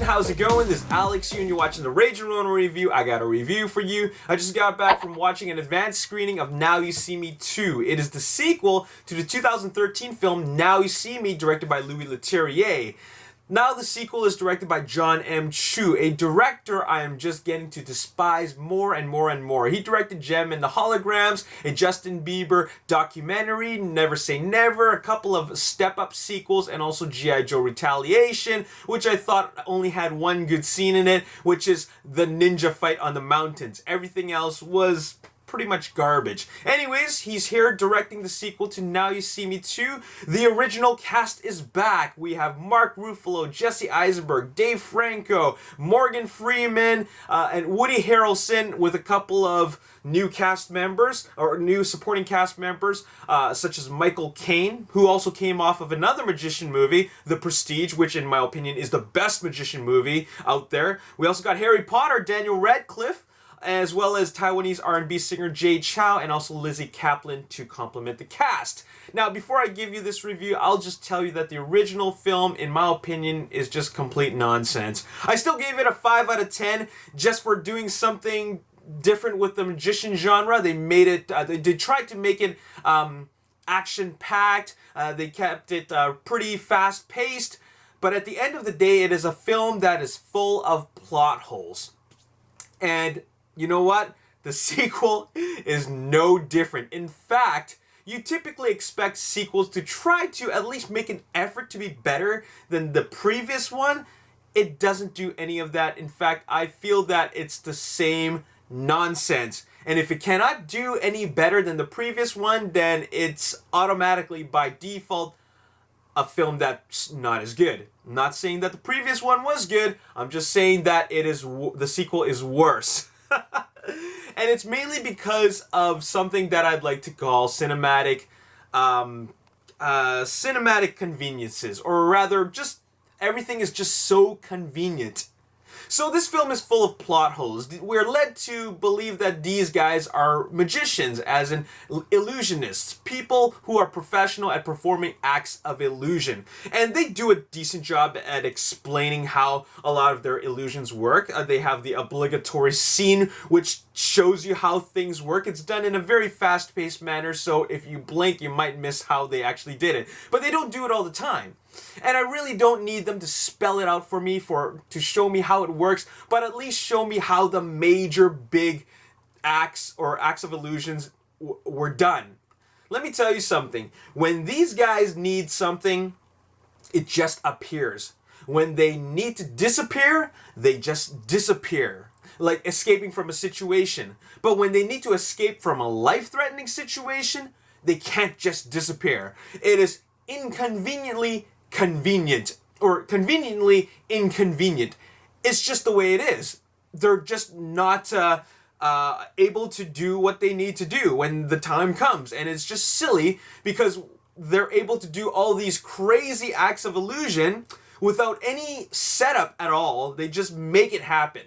how's it going? This is Alex here and you're watching the Ragin Ronin review. I got a review for you. I just got back from watching an advanced screening of Now You See Me 2. It is the sequel to the 2013 film Now You See Me, directed by Louis Leterrier. Now the sequel is directed by John M. Chu, a director I am just getting to despise more and more and more. He directed Gem and the Holograms, a Justin Bieber documentary, Never Say Never, a couple of step-up sequels, and also G.I. Joe Retaliation, which I thought only had one good scene in it, which is the ninja fight on the mountains. Everything else was pretty much garbage. Anyways, he's here directing the sequel to Now You See Me 2. The original cast is back. We have Mark Ruffalo, Jesse Eisenberg, Dave Franco, Morgan Freeman, and Woody Harrelson, with a couple of new cast members, or new supporting cast members, such as Michael Caine, who also came off of another magician movie, The Prestige, which in my opinion is the best magician movie out there. We also got Harry Potter, Daniel Radcliffe, as well as Taiwanese R&B singer Jay Chou, and also Lizzie Kaplan to complement the cast. Now, before I give you this review, I'll just tell you that the original film, in my opinion, is just complete nonsense. I still gave it a 5 out of 10 just for doing something different with the magician genre. They made it, they tried to make it action-packed. They kept it pretty fast-paced. But at the end of the day, it is a film that is full of plot holes. And you know what? The sequel is no different. In fact, you typically expect sequels to try to at least make an effort to be better than the previous one. It doesn't do any of that. In fact, I feel that it's the same nonsense. And if it cannot do any better than the previous one, then it's automatically by default a film that's not as good. I'm not saying that the previous one was good. I'm just saying that it is the sequel is worse. And it's mainly because of something that I'd like to call cinematic conveniences, or rather, just everything is just so convenient. So this film is full of plot holes. We're led to believe that these guys are magicians, as in illusionists, people who are professional at performing acts of illusion. And they do a decent job at explaining how a lot of their illusions work. They have the obligatory scene which shows you how things work. It's done in a very fast-paced manner, so if you blink, you might miss how they actually did it. But they don't do it all the time. And I really don't need them to spell it out for me to show me how it works, but at least show me how the major big acts or acts of illusions were done. Let me tell you something. When these guys need something, it just appears. When they need to disappear, they just disappear. Like escaping from a situation. But when they need to escape from a life-threatening situation, they can't just disappear. It is inconveniently convenient, or conveniently inconvenient. It's just the way it is. They're just not able to do what they need to do when the time comes. And it's just silly because they're able to do all these crazy acts of illusion without any setup at all. They just make it happen.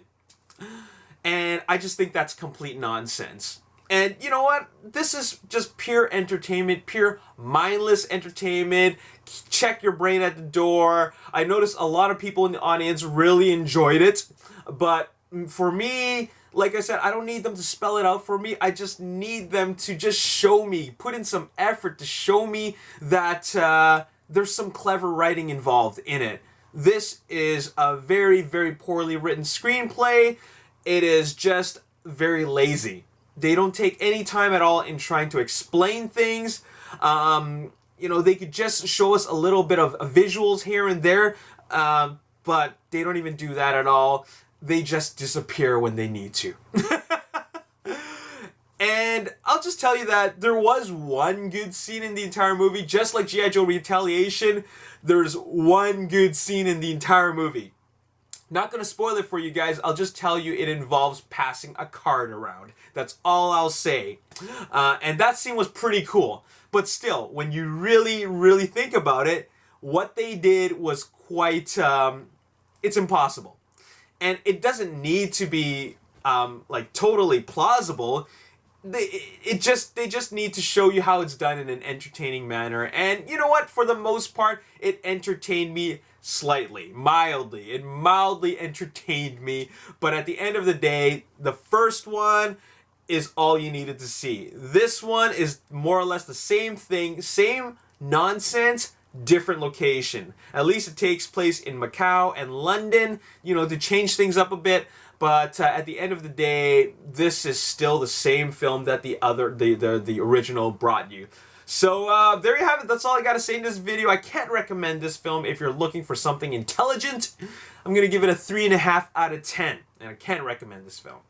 And I just think that's complete nonsense. And you know what? This is just pure entertainment, pure mindless entertainment. Check your brain at the door. I noticed a lot of people in the audience really enjoyed it. But for me, like I said, I don't need them to spell it out for me. I just need them to just show me, put in some effort to show me that there's some clever writing involved in it. This is a very, very poorly written screenplay. It is just very lazy. They don't take any time at all in trying to explain things. You know, they could just show us a little bit of visuals here and there, but they don't even do that at all. They just disappear when they need to. And I'll just tell you that there was one good scene in the entire movie. Just like G.I. Joe Retaliation, there's one good scene in the entire movie. Not going to spoil it for you guys. I'll just tell you it involves passing a card around. That's all I'll say. And that scene was pretty cool. But still, when you really, really think about it, what they did was quite, it's impossible. And it doesn't need to be, like, totally plausible. they just need to show you how it's done in an entertaining manner. And you know what? For the most part, it entertained me slightly, mildly. It mildly entertained me. But at the end of the day, the first one is all you needed to see. This one is more or less the same thing, same nonsense, different location. At least it takes place in Macau and London, you know, to change things up a bit. But at the end of the day, this is still the same film that the original brought you. So there you have it. That's all I got to say in this video. I can't recommend this film if you're looking for something intelligent. I'm going to give it a 3.5 out of 10. And I can't recommend this film.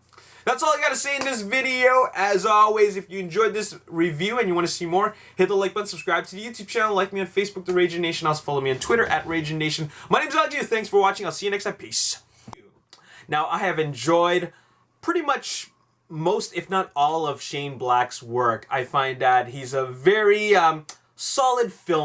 That's all I got to say in this video. As always, if you enjoyed this review and you want to see more, hit the like button, subscribe to the YouTube channel, like me on Facebook, The Ragin Nation. Also follow me on Twitter, @RaginNation. My name's Ragin. Thanks for watching. I'll see you next time. Peace. Now, I have enjoyed pretty much most, if not all, of Shane Black's work. I find that he's a very solid film.